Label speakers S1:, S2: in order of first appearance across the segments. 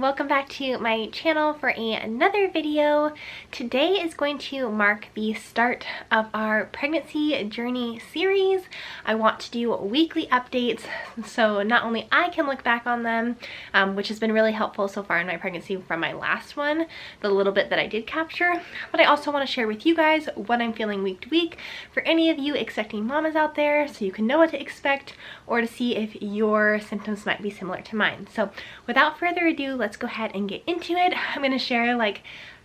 S1: welcome back to my channel for another video. Today is going to mark the start of our pregnancy journey series. I want to do weekly updates so not only I can look back on them, which has been really helpful so far in my pregnancy from my last one, the little bit that I did capture, but I also want to share with you guys what I'm feeling week to week for any of you expecting mamas out there, so you can know what to expect or to see if your symptoms might be similar to mine. So without further ado, let's go ahead and get into it. I'm going to share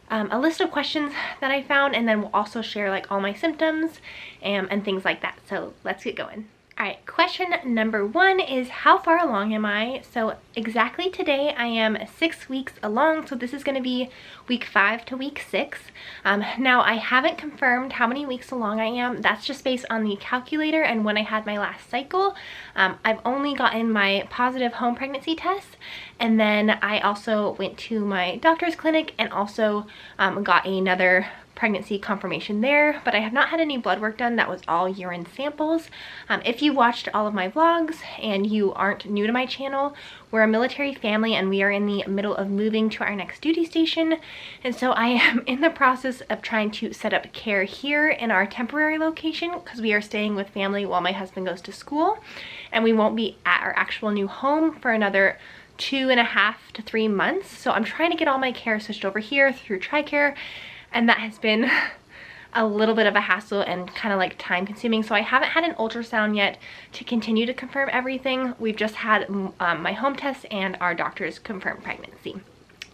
S1: a list of questions that I found, and then we'll also share all my symptoms and things like that. So let's get going. Alright, question number one is, how far along am I? So exactly today I am 6 weeks along, so this is going to be week 5 to week 6. Now I haven't confirmed how many weeks along I am. That's just based on the calculator and when I had my last cycle. I've only gotten my positive home pregnancy test, and then I also went to my doctor's clinic and also got another pregnancy confirmation there, but I have not had any blood work done. That was all urine samples. If you watched all of my vlogs and you aren't new to my channel, we're a military family and we are in the middle of moving to our next duty station, and so I am in the process of trying to set up care here in our temporary location because we are staying with family while my husband goes to school, and we won't be at our actual new home for another 2.5 to 3 months. So I'm trying to get all my care switched over here through TRICARE, and that has been a little bit of a hassle and kind of time consuming. So I haven't had an ultrasound yet to continue to confirm everything. We've just had my home test and our doctors confirm pregnancy.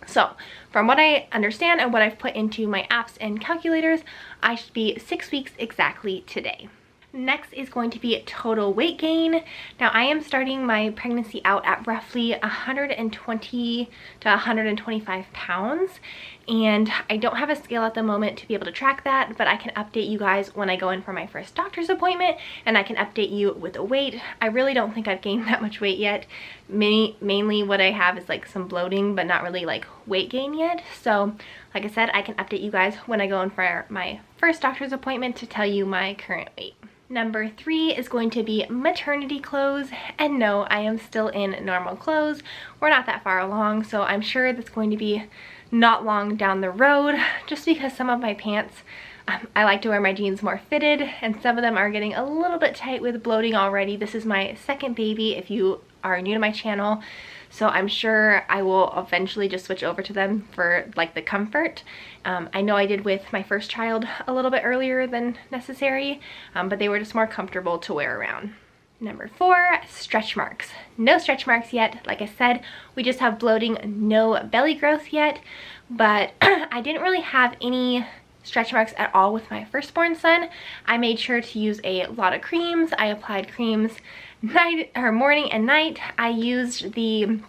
S1: So from what I understand and what I've put into my apps and calculators, I should be 6 weeks exactly today. Next is going to be total weight gain. Now I am starting my pregnancy out at roughly 120 to 125 pounds, and I don't have a scale at the moment to be able to track that, but I can update you guys when I go in for my first doctor's appointment, and I can update you with the weight. I really don't think I've gained that much weight yet. Mainly what I have is some bloating, but not really weight gain yet. So like I said, I can update you guys when I go in for my first doctor's appointment to tell you my current weight. Number 3 is going to be maternity clothes, and no, I am still in normal clothes. We're not that far along, so I'm sure that's going to be not long down the road, just because some of my pants, I like to wear my jeans more fitted, and some of them are getting a little bit tight with bloating already. This is my second baby if you are new to my channel, so I'm sure I will eventually just switch over to them for the comfort. I know I did with my first child a little bit earlier than necessary, but they were just more comfortable to wear around. Number 4, stretch marks. No stretch marks yet. Like I said, we just have bloating, no belly growth yet, but I didn't really have any stretch marks at all with my firstborn son. I made sure to use a lot of creams. I applied creams morning and night. I used the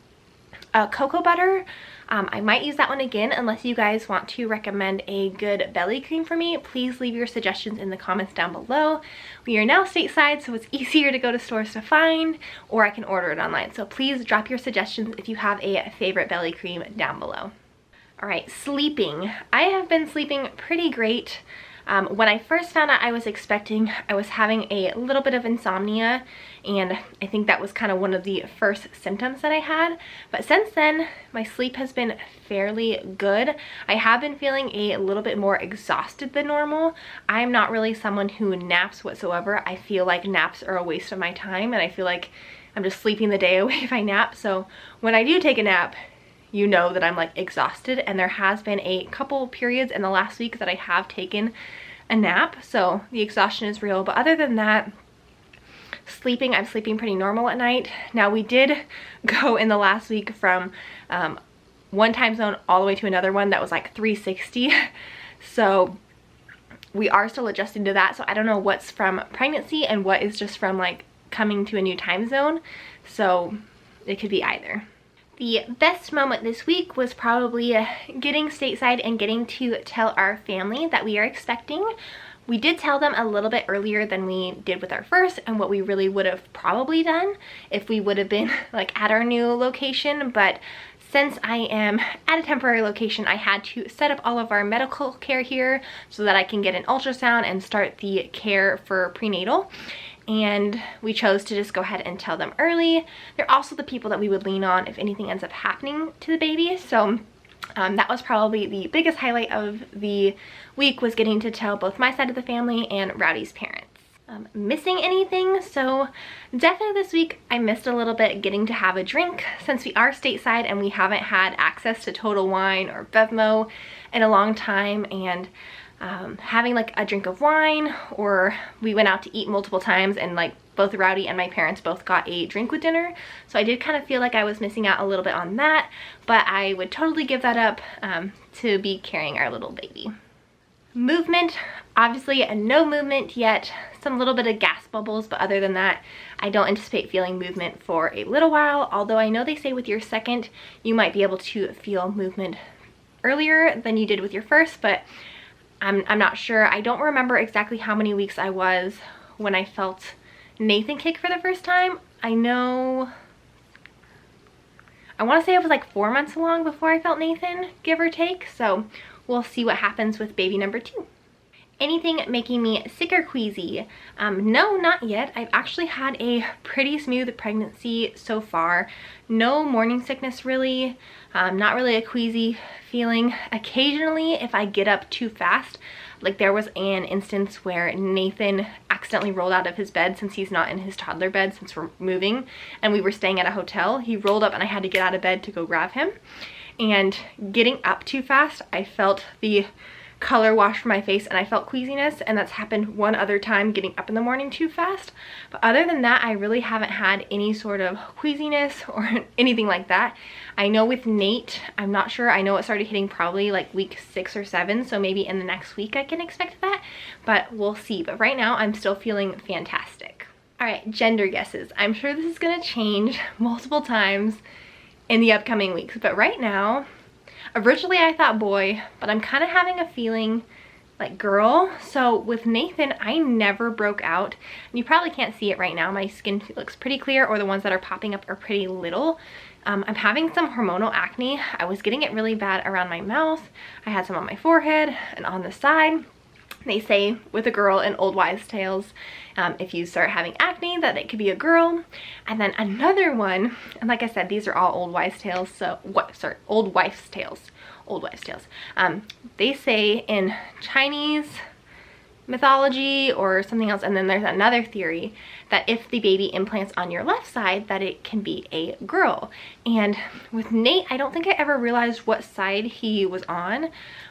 S1: cocoa butter. I might use that one again unless you guys want to recommend a good belly cream for me. Please leave your suggestions in the comments down below. We are now stateside, so it's easier to go to stores to find, or I can order it online. So please drop your suggestions if you have a favorite belly cream down below. Alright, sleeping. I have been sleeping pretty great. When I first found out I was expecting, I was having a little bit of insomnia, and I think that was kind of one of the first symptoms that I had. But since then, my sleep has been fairly good. I have been feeling a little bit more exhausted than normal. I'm not really someone who naps whatsoever. I feel like naps are a waste of my time, and I feel like I'm just sleeping the day away if I nap. So when I do take a nap, you know that I'm exhausted, and there has been a couple periods in the last week that I have taken a nap, so the exhaustion is real. But other than that, I'm sleeping pretty normal at night. Now we did go in the last week from one time zone all the way to another one that was 360, so we are still adjusting to that. So I don't know what's from pregnancy and what is just from coming to a new time zone, so it could be either. The best moment this week was probably getting stateside and getting to tell our family that we are expecting. We did tell them a little bit earlier than we did with our first, and what we really would have probably done if we would have been at our new location, but since I am at a temporary location, I had to set up all of our medical care here so that I can get an ultrasound and start the care for prenatal. and we chose to just go ahead and tell them early. They're also the people that we would lean on if anything ends up happening to the baby. So that was probably the biggest highlight of the week, was getting to tell both my side of the family and Rowdy's parents. Missing anything? So definitely this week I missed a little bit getting to have a drink, since we are stateside and we haven't had access to Total Wine or Bevmo in a long time, and having like a drink of wine, or we went out to eat multiple times and like both Rowdy and my parents both got a drink with dinner. So I did kind of feel like I was missing out a little bit on that, but I would totally give that up to be carrying our little baby. Movement, obviously no movement yet, some little bit of gas bubbles, but other than that I don't anticipate feeling movement for a little while, although I know they say with your second you might be able to feel movement earlier than you did with your first, but I'm not sure. I don't remember exactly how many weeks I was when I felt Nathan kick for the first time. I want to say it was like 4 months along before I felt Nathan, give or take, so we'll see what happens with baby number 2. Anything making me sick or queasy? No, not yet. I've actually had a pretty smooth pregnancy so far. No morning sickness really, not really a queasy feeling. Occasionally if I get up too fast, like there was an instance where Nathan accidentally rolled out of his bed, since he's not in his toddler bed since we're moving and we were staying at a hotel. He rolled up and I had to get out of bed to go grab him, and getting up too fast I felt the color wash from my face and I felt queasiness, and that's happened one other time, getting up in the morning too fast. But other than that I really haven't had any sort of queasiness or anything like that. I know with Nate, I'm not sure, I know it started hitting probably like week 6 or 7, so maybe in the next week I can expect that, but we'll see. But right now I'm still feeling fantastic. All right, gender guesses. I'm sure this is gonna change multiple times in the upcoming weeks, but right now, originally I thought boy, but I'm kind of having a feeling like girl. So with Nathan, I never broke out, and you probably can't see it right now. My skin looks pretty clear, or the ones that are popping up are pretty little. I'm having some hormonal acne. I was getting it really bad around my mouth. I had some on my forehead and on the side. They say with a girl in old wives' tales, if you start having acne, that it could be a girl. And then another one, and like I said, these are all old wives' tales, so old wives' tales. They say in Chinese mythology or something else, and then there's another theory that if the baby implants on your left side, that it can be a girl. And with Nate, I don't think I ever realized what side he was on,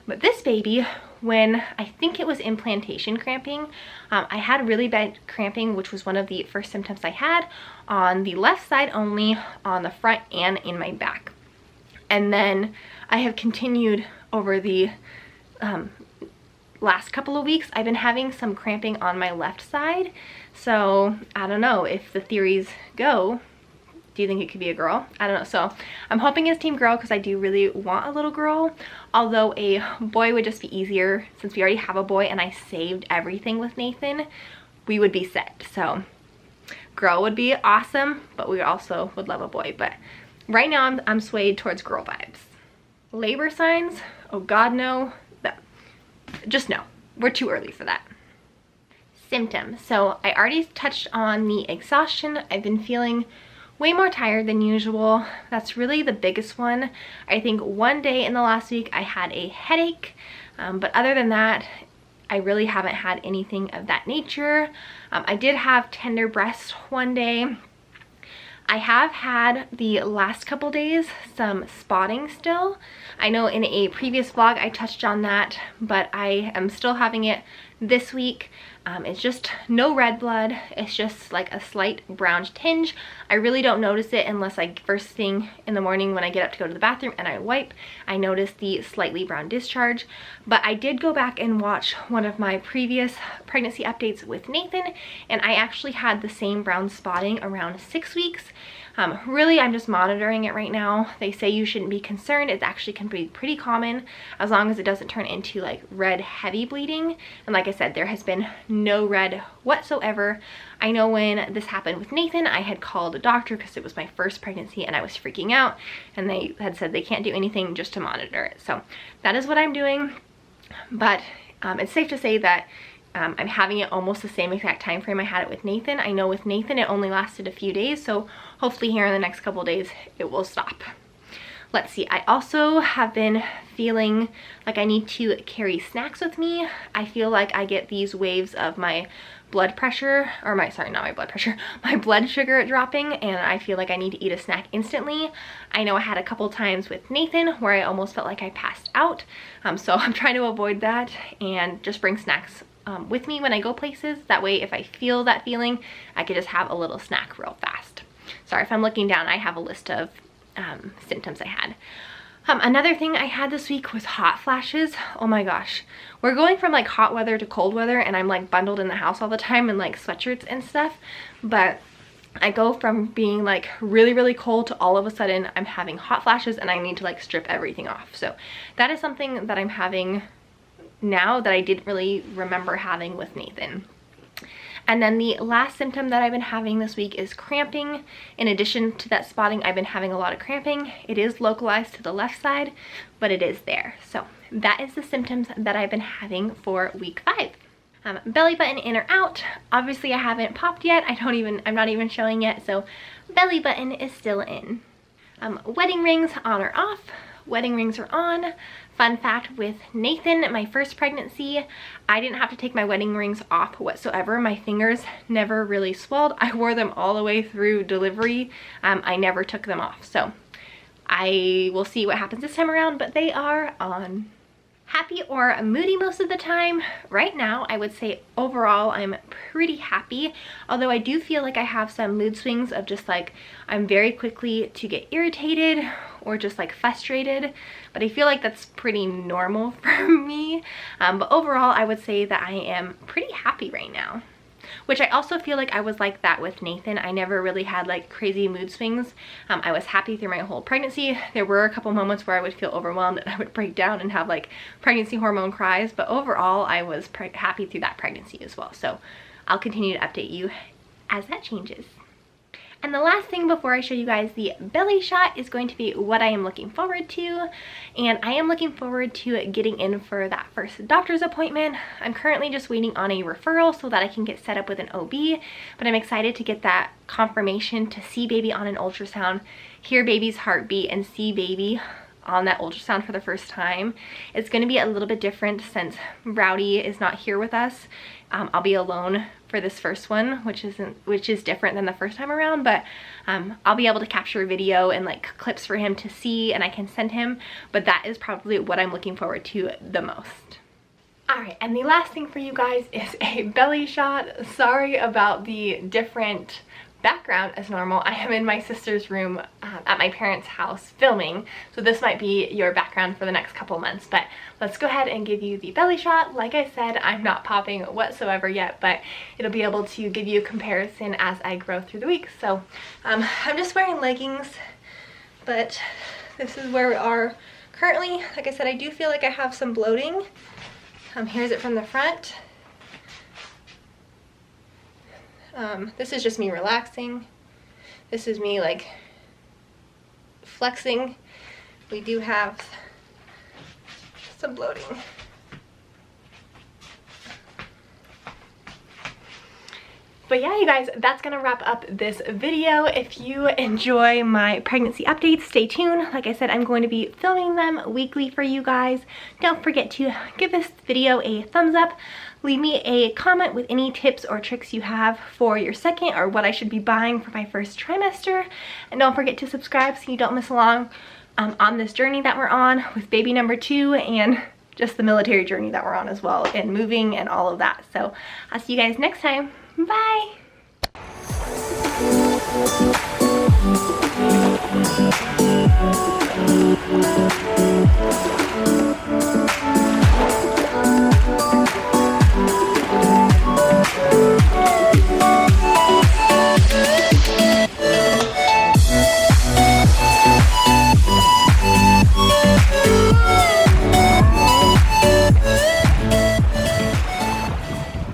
S1: but this baby, when I think it was implantation cramping, I had really bad cramping, which was one of the first symptoms I had, on the left side only, on the front and in my back. And then I have continued over the last couple of weeks. I've been having some cramping on my left side, so I don't know if the theories go. Do you think it could be a girl? I don't know. So I'm hoping it's team girl, because I do really want a little girl, although a boy would just be easier since we already have a boy and I saved everything with Nathan. We would be set. So girl would be awesome, but we also would love a boy. But right now I'm swayed towards girl vibes. Labor signs? Oh God, no. Just no. We're too early for that. Symptoms. So I already touched on the exhaustion. I've been feeling way more tired than usual. That's really the biggest one. I think one day in the last week I had a headache, but other than that, I really haven't had anything of that nature. I did have tender breasts one day. I have had the last couple days some spotting still. I know in a previous vlog I touched on that, but I am still having it this week. It's just no red blood. It's just like a slight brownish tinge. I really don't notice it unless first thing in the morning when I get up to go to the bathroom and I wipe, I notice the slightly brown discharge. But I did go back and watch one of my previous pregnancy updates with Nathan, and I actually had the same brown spotting around 6 weeks. Really, I'm just monitoring it right now. They say you shouldn't be concerned. It actually can be pretty common as long as it doesn't turn into like red heavy bleeding. And like I said, there has been no red whatsoever. I know when this happened with Nathan, I had called a doctor because it was my first pregnancy and I was freaking out, and they had said they can't do anything just to monitor it. So that is what I'm doing. But it's safe to say that I'm having it almost the same exact time frame I had it with Nathan. I know with Nathan it only lasted a few days, so hopefully here in the next couple days it will stop. Let's see, I also have been feeling like I need to carry snacks with me. I feel like I get these waves of my blood pressure, or not my blood pressure, my blood sugar dropping, and I feel like I need to eat a snack instantly. I know I had a couple times with Nathan where I almost felt like I passed out, so I'm trying to avoid that and just bring snacks with me when I go places. That way if I feel that feeling, I could just have a little snack real fast. Sorry if I'm looking down, I have a list of symptoms I had. Another thing I had this week was hot flashes. Oh my gosh. We're going from like hot weather to cold weather, and I'm like bundled in the house all the time in like sweatshirts and stuff. But I go from being like really, really cold to all of a sudden I'm having hot flashes and I need to like strip everything off. So that is something that I'm having now that I didn't really remember having with Nathan. And then the last symptom that I've been having this week is cramping. In addition to that spotting, I've been having a lot of cramping. It is localized to the left side, but it is there. So that is the symptoms that I've been having for week 5. Belly button in or out. Obviously I haven't popped yet. I'm not even showing yet. So belly button is still in. Wedding rings on or off. Wedding rings are on. Fun fact with Nathan, my first pregnancy, I didn't have to take my wedding rings off whatsoever. My fingers never really swelled. I wore them all the way through delivery. I never took them off. So I will see what happens this time around, but they are on. Happy or moody most of the time. Right now, I would say overall I'm pretty happy, although I do feel like I have some mood swings of just like I'm very quickly to get irritated or just like frustrated, but I feel like that's pretty normal for me. But overall, I would say that I am pretty happy right now. Which I also feel like I was like that with Nathan. I never really had like crazy mood swings. I was happy through my whole pregnancy. There were a couple moments where I would feel overwhelmed and I would break down and have like pregnancy hormone cries, but overall I was happy through that pregnancy as well. So I'll continue to update you as that changes. And the last thing before I show you guys the belly shot is going to be what I am looking forward to. And I am looking forward to getting in for that first doctor's appointment. I'm currently just waiting on a referral so that I can get set up with an OB, but I'm excited to get that confirmation to see baby on an ultrasound, hear baby's heartbeat, and see baby on that ultrasound for the first time. It's going to be a little bit different since Rowdy is not here with us. I'll be alone for this first one, which is different than the first time around, but I'll be able to capture a video and like clips for him to see, and I can send him, but that is probably what I'm looking forward to the most. Alright, and the last thing for you guys is a belly shot. Sorry about the different background as normal. I am in my sister's room at my parents' house filming, so this might be your background for the next couple months, but let's go ahead and give you the belly shot. Like I said, I'm not popping whatsoever yet, but it'll be able to give you a comparison as I grow through the week. So I'm just wearing leggings, but this is where we are currently. Like I said, I do feel like I have some bloating. Here's it from the front. This is just me relaxing. This is me like flexing. We do have some bloating. But yeah, you guys, that's gonna wrap up this video. If you enjoy my pregnancy updates, stay tuned. Like I said, I'm going to be filming them weekly for you guys. Don't forget to give this video a thumbs up. Leave me a comment with any tips or tricks you have for your second, or what I should be buying for my first trimester. And don't forget to subscribe so you don't miss along on this journey that we're on with baby number 2, and just the military journey that we're on as well, and moving and all of that. So I'll see you guys next time. Bye!